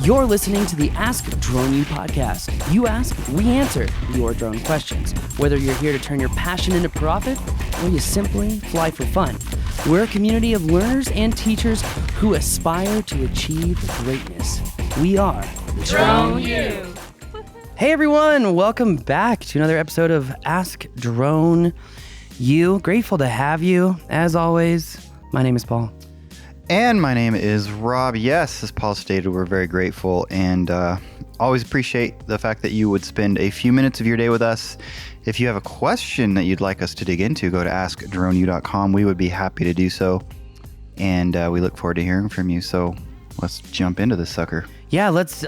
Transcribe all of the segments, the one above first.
You're listening to the Ask Drone U podcast. You ask, we answer your drone questions. Whether you're here to turn your passion into profit or you simply fly for fun, we're a community of learners and teachers who aspire to achieve greatness. We are Drone U. Hey everyone, welcome back to another episode of Ask Drone U. Grateful to have you, as always. My name is Paul. And my name is Rob. Yes, as Paul stated, we're very grateful and always appreciate the fact that you would spend a few minutes of your day with us. If you have a question that you'd like us to dig into, go to askdroneu.com. We would be happy to do so. And we look forward to hearing from you. So let's jump into this sucker. Yeah, let's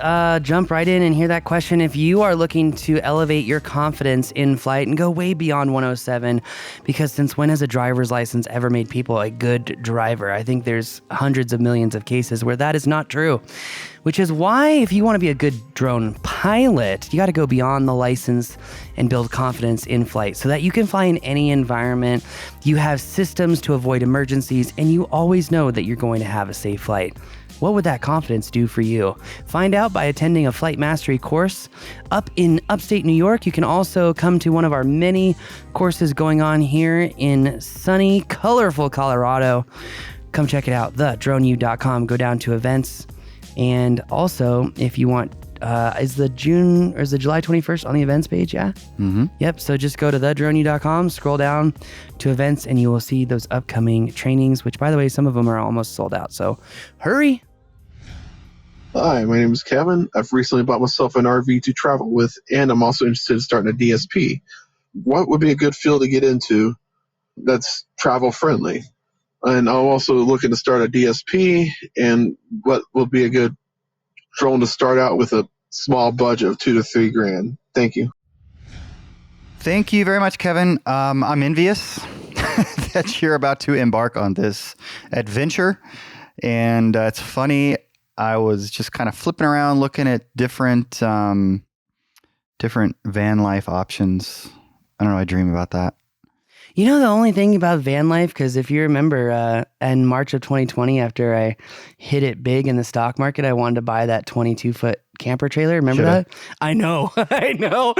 jump right in and hear that question. If you are looking to elevate your confidence in flight and go way beyond 107, because since when has a driver's license ever made people a good driver? I think there's hundreds of millions of cases where that is not true, which is why if you want to be a good drone pilot, you got to go beyond the license and build confidence in flight so that you can fly in any environment. You have systems to avoid emergencies, and you always know that you're going to have a safe flight. What would that confidence do for you? Find out by attending a flight mastery course up in upstate New York. You can also come to one of our many courses going on here in sunny, colorful Colorado. Come check it out, thedroneu.com. Go down to events. And also, if you want, is the July 21st on the events page? Yeah? Mm-hmm. Yep. So just go to thedroneu.com, scroll down to events, and you will see those upcoming trainings, which, by the way, some of them are almost sold out. So hurry. Hi, my name is Kevin. I've recently bought myself an RV to travel with, and I'm also interested in starting a DSP. What would be a good field to get into that's travel friendly? And I'm also looking to start a DSP, and what will be a good drone to start out with a small budget of $2,000 to $3,000. Thank you. Thank you very much, Kevin. I'm envious that you're about to embark on this adventure. And it's funny, I was just kind of flipping around looking at different van life options. I don't know, I dream about that. You know, the only thing about van life, because if you remember in March of 2020, after I hit it big in the stock market, I wanted to buy that 22-foot camper trailer. Remember that? I know. I know.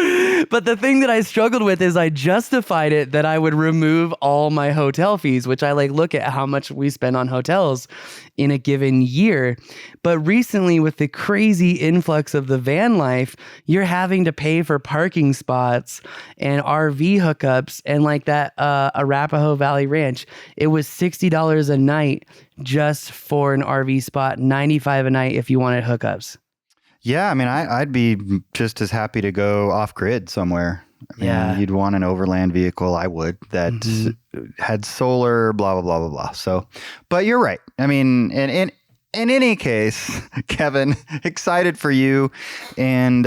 But the thing that I struggled with is I justified it that I would remove all my hotel fees, which I look at how much we spend on hotels in a given year. But recently, with the crazy influx of the van life, you're having to pay for parking spots and RV hookups, and like that Arapahoe Valley Ranch, it was $60 a night just for an RV spot, $95 a night if you wanted hookups. Yeah, I mean, I'd be just as happy to go off grid somewhere. I mean, you'd want an overland vehicle. I would that had solar, blah blah blah blah blah. So, but you're right. I mean, in any case, Kevin, excited for you. And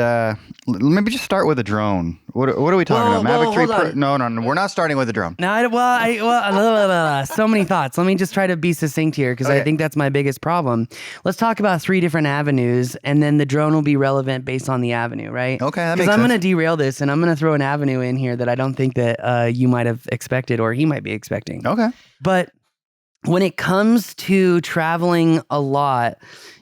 maybe just start with a drone. What are we talking about? Mavic 3 Pro? No, we're not starting with a drone. No, so many thoughts. Let me just try to be succinct here, because I think that's my biggest problem. Let's talk about 3 different avenues, and then the drone will be relevant based on the avenue, right? Okay, that makes sense. Because I'm going to derail this, and I'm going to throw an avenue in here that I don't think that you might have expected, or he might be expecting. Okay. But when it comes to traveling a lot,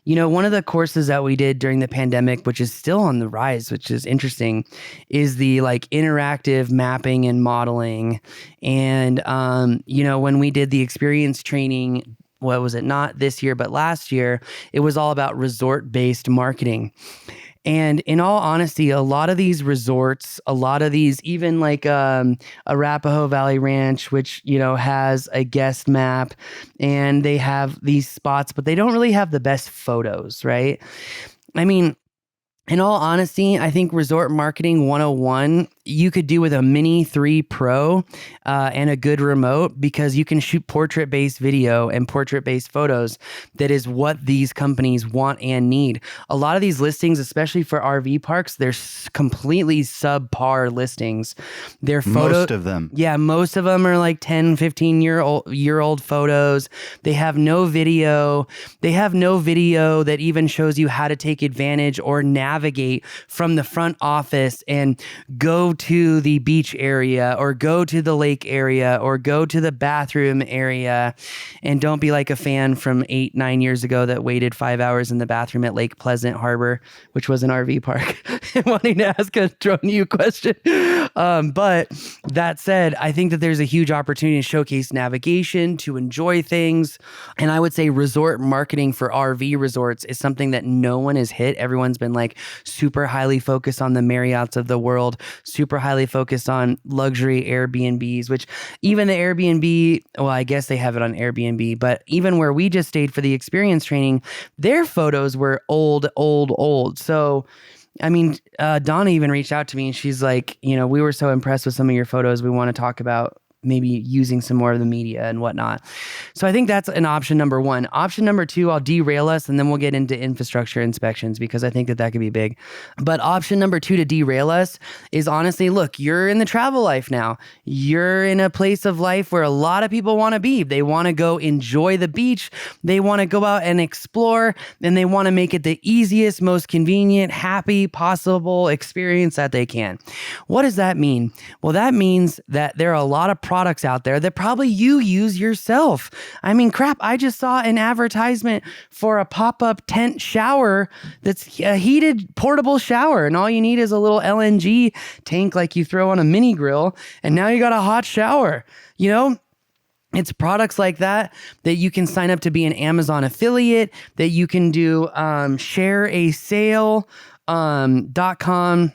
you know, one of the courses that we did during the pandemic, which is still on the rise, which is interesting, is the interactive mapping and modeling. And, you know, when we did the experience training, what was it? Not this year, but last year, it was all about resort-based marketing. And in all honesty, a lot of these resorts, a lot of these, even Arapahoe Valley Ranch, which, you know, has a guest map, and they have these spots, but they don't really have the best photos, right? I mean, in all honesty, I think Resort Marketing 101, you could do with a Mini 3 Pro and a good remote, because you can shoot portrait-based video and portrait-based photos. That is what these companies want and need. A lot of these listings, especially for RV parks, they're completely subpar listings. They're Most of them. Yeah, most of them are like 10, 15-year-old photos. They have no video. They have no video that even shows you how to take advantage or navigate from the front office and go to the beach area or go to the lake area or go to the bathroom area, and don't be like a fan from 8-9 years ago that waited 5 hours in the bathroom at Lake Pleasant Harbor, which was an RV park, wanting to ask a Drone U question. But that said, I think that there's a huge opportunity to showcase navigation, to enjoy things. And I would say resort marketing for RV resorts is something that no one has hit. Everyone's been like super highly focused on the Marriotts of the world, super highly focused on luxury Airbnbs, which even the Airbnb, well, I guess they have it on Airbnb, but even where we just stayed for the experience training, their photos were old. So, I mean, Donna even reached out to me and she's like, you know, we were so impressed with some of your photos. We want to talk about maybe using some more of the media and whatnot. So I think that's an option number one. Option number two, I'll derail us and then we'll get into infrastructure inspections because I think that that could be big. But option number two to derail us is honestly, look, you're in the travel life now. You're in a place of life where a lot of people want to be. They want to go enjoy the beach. They want to go out and explore, and they want to make it the easiest, most convenient, happy possible experience that they can. What does that mean? Well, that means that there are a lot of products out there that probably you use yourself. I mean, crap, I just saw an advertisement for a pop-up tent shower that's a heated portable shower, and all you need is a little LNG tank like you throw on a mini grill, and now you got a hot shower. You know, it's products like that that you can sign up to be an Amazon affiliate, that you can do shareasale.com.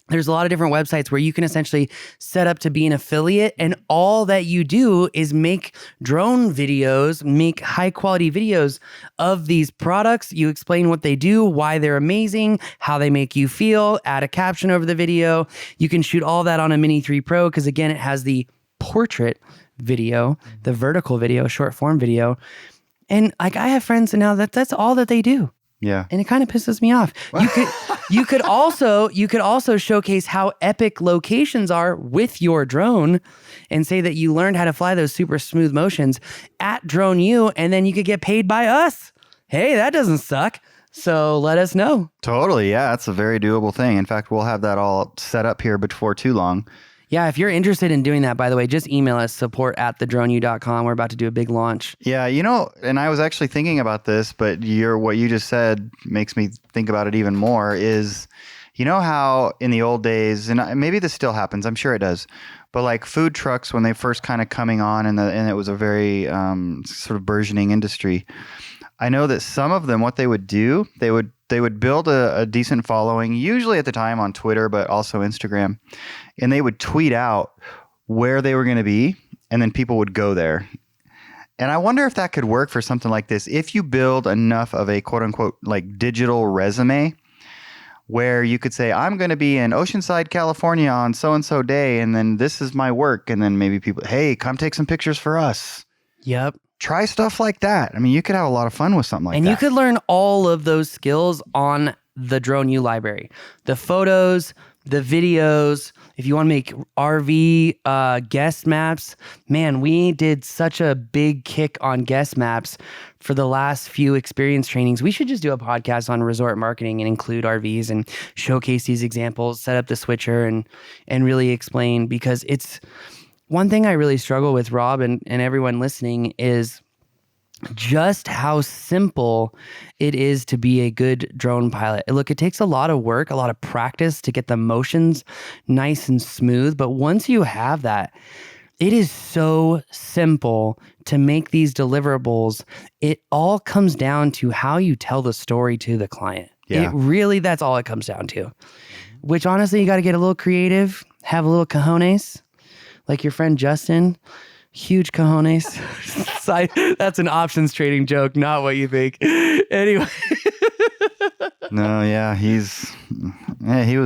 There's a lot of different websites where you can essentially set up to be an affiliate, and all that you do is make drone videos, make high quality videos of these products. You explain what they do, why they're amazing, how they make you feel, add a caption over the video. You can shoot all that on a Mini 3 Pro because again, it has the portrait video, the vertical video, short form video. And like I have friends and now that's all that they do. Yeah. And it kind of pisses me off. You could also showcase how epic locations are with your drone and say that you learned how to fly those super smooth motions at Drone U, and then you could get paid by us. Hey, that doesn't suck. So let us know. Totally. Yeah. That's a very doable thing. In fact, we'll have that all set up here before too long. Yeah, if you're interested in doing that, by the way, just email us, support@thedroneu.com. We're about to do a big launch. Yeah, you know, and I was actually thinking about this, but what you just said makes me think about it even more is, you know how in the old days, and maybe this still happens, I'm sure it does, but like food trucks when they first kind of coming on and it was a very sort of burgeoning industry, I know that some of them, what they would do, they would build a decent following, usually at the time on Twitter, but also Instagram. And they would tweet out where they were going to be, and then people would go there. And I wonder if that could work for something like this. If you build enough of a quote unquote like digital resume where you could say, I'm going to be in Oceanside, California on so-and-so day, and then this is my work. And then maybe people, hey, come take some pictures for us. Yep. Try stuff like that. I mean, you could have a lot of fun with something like that. And you could learn all of those skills on the Drone U library. The photos, the videos. If you want to make RV guest maps, man, we did such a big kick on guest maps for the last few experience trainings. We should just do a podcast on resort marketing and include RVs and showcase these examples, set up the switcher and really explain, because it's one thing I really struggle with, Rob, and everyone listening, is just how simple it is to be a good drone pilot. Look, it takes a lot of work, a lot of practice to get the motions nice and smooth. But once you have that, it is so simple to make these deliverables. It all comes down to how you tell the story to the client. Yeah. It really, that's all it comes down to. Which honestly, you got to get a little creative, have a little cojones, like your friend Justin. Huge cojones. That's an options trading joke, not what you think. Anyway. No, yeah, he was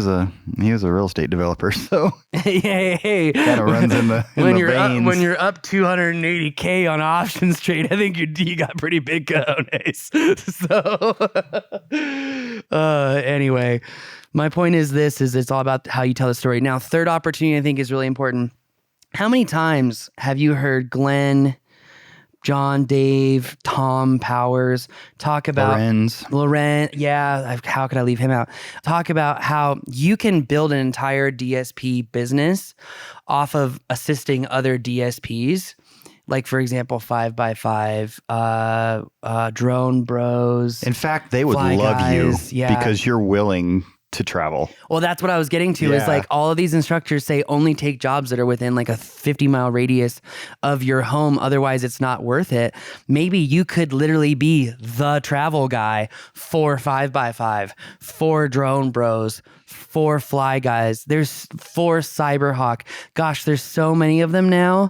a real estate developer, so hey. Kind of runs in the veins. When you're up 280K on options trade, I think you got pretty big cojones. So anyway, my point is it's all about how you tell the story. Now, third opportunity I think is really important. How many times have you heard Glenn John, Dave, Tom Powers talk about Lorenz. Yeah. How could I leave him out? Talk about how you can build an entire DSP business off of assisting other DSPs. Like, for example, 5x5, Drone Bros. In fact, they would Fly love Guys, you because you're willing to travel. Well, that's what I was getting to is like all of these instructors say only take jobs that are within like a 50-mile radius of your home. Otherwise, it's not worth it. Maybe you could literally be the travel guy for 5x5, for Drone Bros, for Fly Guys. There's for Cyberhawk. Gosh, there's so many of them now,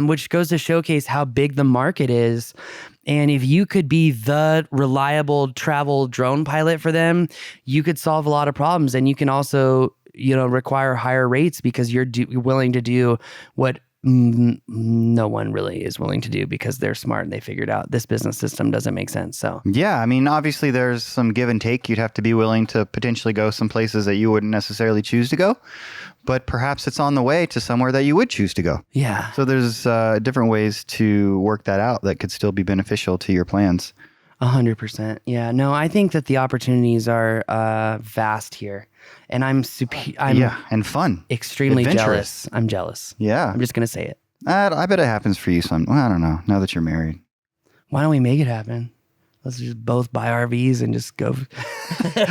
which goes to showcase how big the market is. And if you could be the reliable travel drone pilot for them, you could solve a lot of problems. And you can also, require higher rates because you're willing to do what no one really is willing to do because they're smart and they figured out this business system doesn't make sense. So yeah, I mean, obviously there's some give and take. You'd have to be willing to potentially go some places that you wouldn't necessarily choose to go, but perhaps it's on the way to somewhere that you would choose to go. Yeah. So there's different ways to work that out that could still be beneficial to your plans. 100%. Yeah. No, I think that the opportunities are vast here, and I'm and fun, extremely adventurous. jealous. I'm jealous. Yeah. I'm just gonna say it. I bet it happens for you. Well, I don't know. Now that you're married, why don't we make it happen? Let's just both buy RVs and just go. You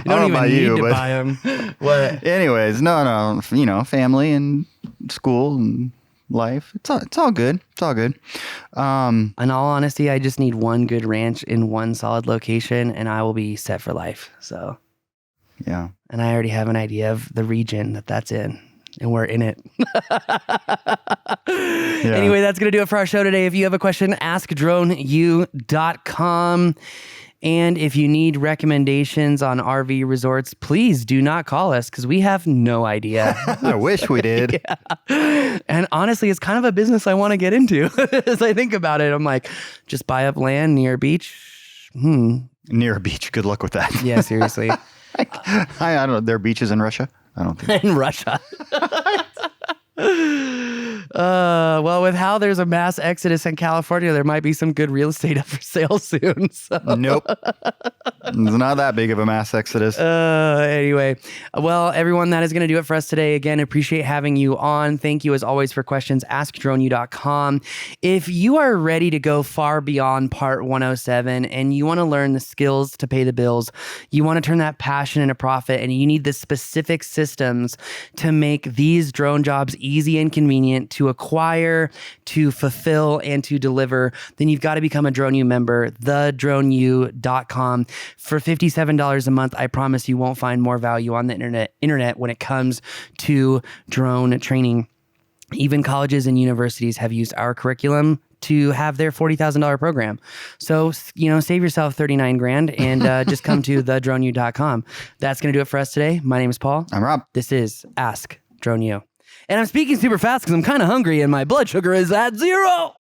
don't even need to buy them. What? Anyways, no. Family and school and life. It's all good. It's all good. In all honesty, I just need one good ranch in one solid location, and I will be set for life. So, yeah. And I already have an idea of the region that's in. And we're in it. Anyway, that's going to do it for our show today. If you have a question, askdroneu.com. And if you need recommendations on RV resorts, please do not call us because we have no idea. I wish we did. Yeah. And honestly, it's kind of a business I want to get into. As I think about it, I'm like, just buy up land near a beach. Near a beach. Good luck with that. Yeah, seriously. I don't know. There are beaches in Russia? I don't think. In Russia. Well, with how there's a mass exodus in California, there might be some good real estate up for sale soon. So. Nope. It's not that big of a mass exodus. Anyway, well, everyone, that is going to do it for us today. Again, appreciate having you on. Thank you as always for questions. AskDroneU.com. If you are ready to go far beyond part 107 and you want to learn the skills to pay the bills, you want to turn that passion into profit, and you need the specific systems to make these drone jobs easy and convenient to acquire, to fulfill, and to deliver, then you've got to become a DroneU member, thedroneu.com. For $57 a month, I promise you won't find more value on the internet when it comes to drone training. Even colleges and universities have used our curriculum to have their $40,000 program. So, save yourself $39,000 and just come to thedroneu.com. That's going to do it for us today. My name is Paul. I'm Rob. This is Ask Drone U. And I'm speaking super fast because I'm kind of hungry and my blood sugar is at 0.